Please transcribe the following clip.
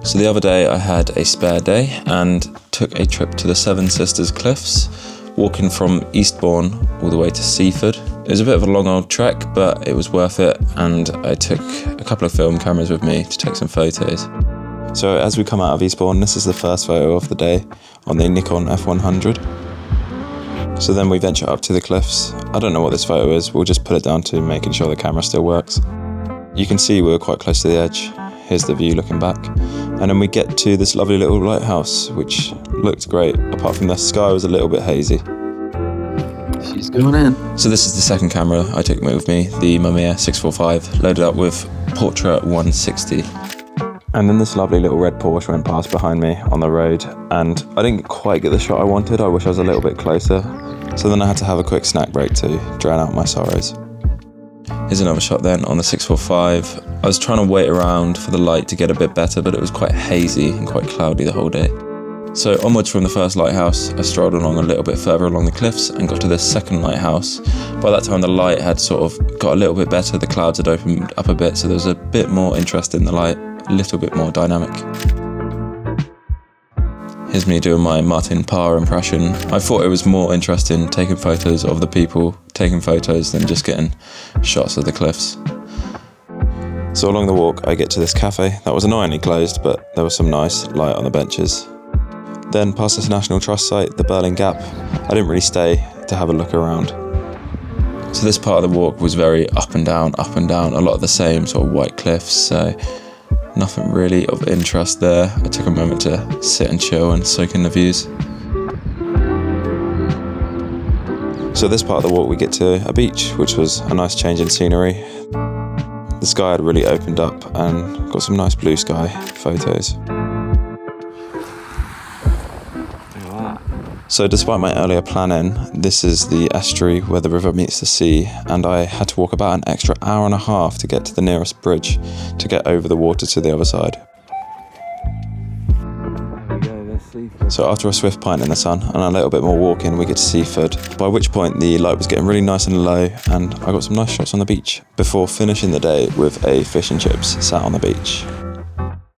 So the other day I had a spare day and took a trip to the Seven Sisters Cliffs, walking from Eastbourne all the way to Seaford. It was a bit of a long old trek, but it was worth it, and I took a couple of film cameras with me to take some photos. So as we come out of Eastbourne, this is the first photo of the day on the Nikon F100. So then we venture up to the cliffs. I don't know what this photo is, we'll just put it down to making sure the camera still works. You can see we're quite close to the edge. Here's the view looking back. And then we get to this lovely little lighthouse, which looked great, apart from the sky was a little bit hazy. She's going in. So this is the second camera I took with me, the Mamiya 645, loaded up with Portrait 160. And then this lovely little red Porsche went past behind me on the road, and I didn't quite get the shot I wanted. I wish I was a little bit closer. So then I had to have a quick snack break to drown out my sorrows. Here's another shot then on the 645. I was trying to wait around for the light to get a bit better, but it was quite hazy and quite cloudy the whole day. So onwards from the first lighthouse, I strolled along a little bit further along the cliffs and got to this second lighthouse. By that time the light had sort of got a little bit better, the clouds had opened up a bit, so there was a bit more interest in the light, a little bit more dynamic. Here's me doing my Martin Parr impression. I thought it was more interesting taking photos of the people taking photos than just getting shots of the cliffs. So along the walk I get to this cafe that was annoyingly closed, but there was some nice light on the benches. Then past this National Trust site, the Berlin Gap. I didn't really stay to have a look around. So this part of the walk was very up and down, a lot of the same sort of white cliffs, so nothing really of interest there. I took a moment to sit and chill and soak in the views. So this part of the walk we get to a beach, which was a nice change in scenery. The sky had really opened up and got some nice blue sky photos. So despite my earlier planning, this is the estuary where the river meets the sea, and I had to walk about an extra hour and a half to get to the nearest bridge to get over the water to the other side. There we go, there's Seaford. So after a swift pint in the sun and a little bit more walking, we get to Seaford, by which point the light was getting really nice and low, and I got some nice shots on the beach before finishing the day with a fish and chips sat on the beach.